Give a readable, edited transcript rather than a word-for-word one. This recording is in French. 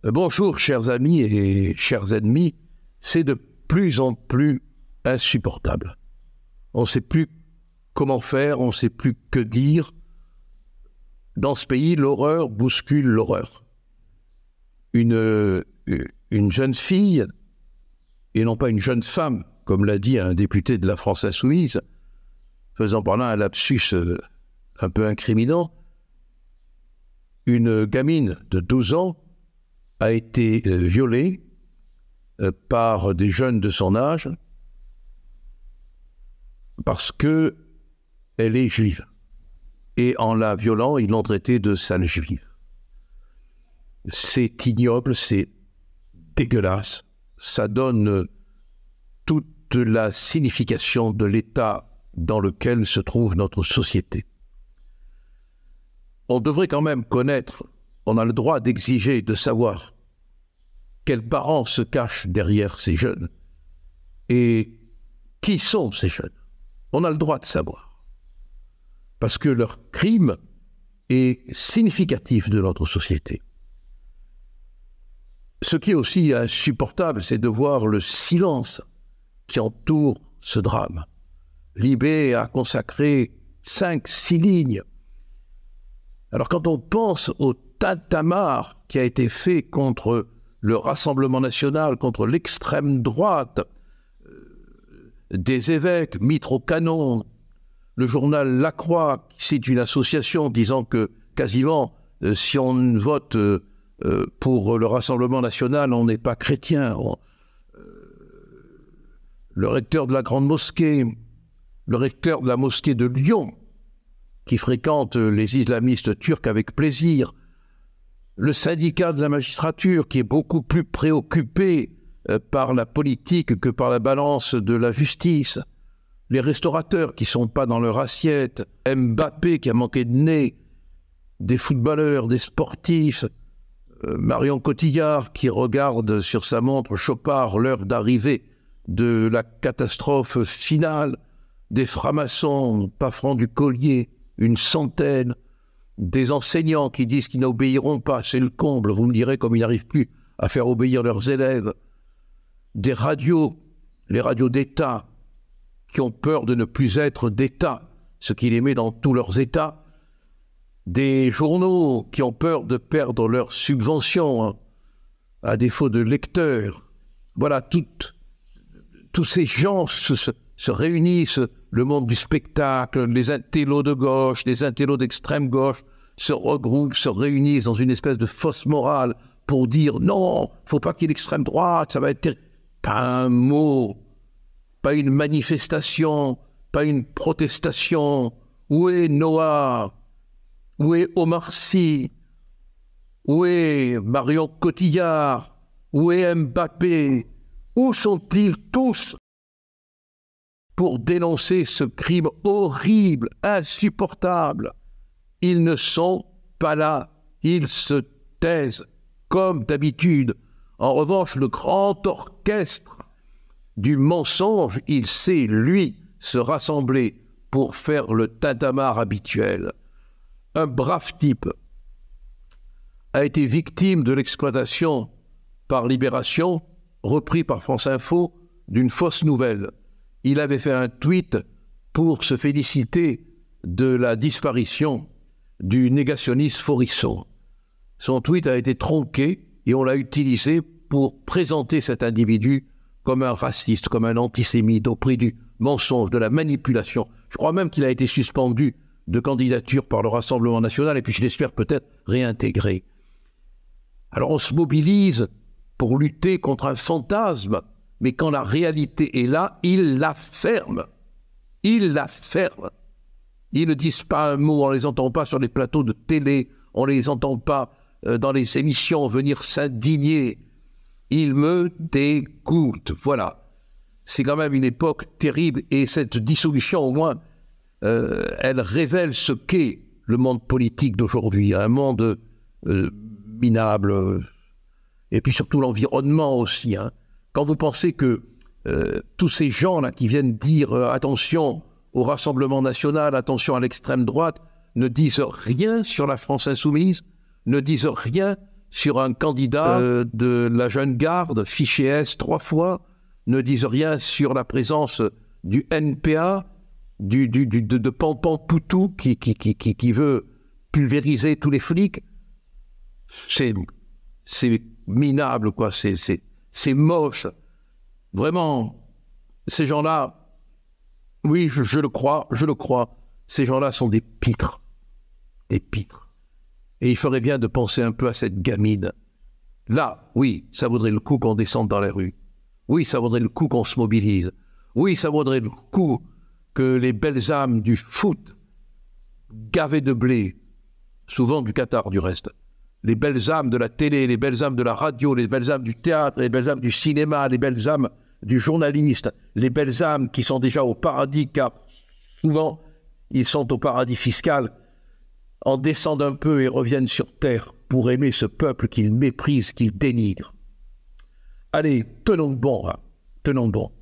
Bonjour chers amis et chers ennemis, c'est de plus en plus insupportable. On ne sait plus comment faire, on ne sait plus que dire. Dans ce pays, l'horreur bouscule l'horreur. Une jeune fille, et non pas une jeune femme, comme l'a dit un député de la France Insoumise, faisant par là un lapsus un peu incriminant, une gamine de 12 ans a été violée par des jeunes de son âge parce qu'elle est juive. Et en la violant, ils l'ont traitée de sale juive. C'est ignoble, c'est dégueulasse. Ça donne toute la signification de l'état dans lequel se trouve notre société. On devrait quand même connaître, on a le droit d'exiger, de savoir quels parents se cachent derrière ces jeunes et qui sont ces jeunes. On a le droit de savoir. Parce que leur crime est significatif de notre société. Ce qui est aussi insupportable, c'est de voir le silence qui entoure ce drame. Libé a consacré 5-6 lignes. Alors quand on pense au tintamarre qui a été fait contre le Rassemblement national, contre l'extrême droite, des évêques, mitres au canon, le journal La Croix qui cite une association disant que quasiment si on vote pour le Rassemblement national, on n'est pas chrétien. Le recteur de la Grande Mosquée, le recteur de la mosquée de Lyon, qui fréquente les islamistes turcs avec plaisir, le syndicat de la magistrature qui est beaucoup plus préoccupé par la politique que par la balance de la justice, les restaurateurs qui ne sont pas dans leur assiette, Mbappé qui a manqué de nez, des footballeurs, des sportifs, Marion Cotillard qui regarde sur sa montre Chopard l'heure d'arrivée de la catastrophe finale, des francs-maçons, pas francs du collier, une centaine, des enseignants qui disent qu'ils n'obéiront pas, c'est le comble, vous me direz comme ils n'arrivent plus à faire obéir leurs élèves, des radios, les radios d'État, qui ont peur de ne plus être d'État, ce qui les met dans tous leurs États, des journaux qui ont peur de perdre leurs subventions, à défaut de lecteurs. Voilà, tous ces gens se réunissent, le monde du spectacle, les intellos de gauche, les intellos d'extrême gauche se regroupent, se réunissent dans une espèce de fausse morale pour dire non, faut pas qu'il y ait l'extrême droite, ça va être... Pas un mot, pas une manifestation, pas une protestation. Où est Noah? Où est Omar Sy? Où est Marion Cotillard? Où est Mbappé? Où sont-ils tous pour dénoncer ce crime horrible, insupportable? Ils ne sont pas là, ils se taisent, comme d'habitude. En revanche, le grand orchestre du mensonge, il sait, lui, se rassembler pour faire le tintamarre habituel. Un brave type a été victime de l'exploitation par Libération, repris par France Info, d'une fausse nouvelle. Il avait fait un tweet pour se féliciter de la disparition du négationniste Forisson. Son tweet a été tronqué et on l'a utilisé pour présenter cet individu comme un raciste, comme un antisémite, au prix du mensonge, de la manipulation. Je crois même qu'il a été suspendu de candidature par le Rassemblement national et puis je l'espère peut-être réintégré. Alors on se mobilise pour lutter contre un fantasme, mais quand la réalité est là, il la ferme. Il la ferme. Ils ne disent pas un mot, on ne les entend pas sur les plateaux de télé, on ne les entend pas dans les émissions venir s'indigner. Il me dégoûte. Voilà. C'est quand même une époque terrible et cette dissolution, au moins, elle révèle ce qu'est le monde politique d'aujourd'hui. Un monde minable. Et puis surtout l'environnement aussi. Quand vous pensez que tous ces gens-là qui viennent dire attention au Rassemblement national, attention à l'extrême droite, ne disent rien sur la France insoumise, ne disent rien sur un candidat de la jeune garde, fiché S 3 fois, ne disent rien sur la présence du NPA, de Pampan Poutou qui veut pulvériser tous les flics. C'est minable, quoi. C'est moche. Vraiment, ces gens-là, oui, je le crois, ces gens-là sont des pitres. Des pitres. Et il ferait bien de penser un peu à cette gamine. Là, oui, ça vaudrait le coup qu'on descende dans la rue. Oui, ça vaudrait le coup qu'on se mobilise. Oui, ça vaudrait le coup que les belles âmes du foot, gavées de blé, souvent du Qatar du reste, les belles âmes de la télé, les belles âmes de la radio, les belles âmes du théâtre, les belles âmes du cinéma, les belles âmes du journaliste, les belles âmes qui sont déjà au paradis, car souvent ils sont au paradis fiscal, en descendent un peu et reviennent sur terre pour aimer ce peuple qu'ils méprisent, qu'ils dénigrent. Allez, tenons bon, hein, tenons bon.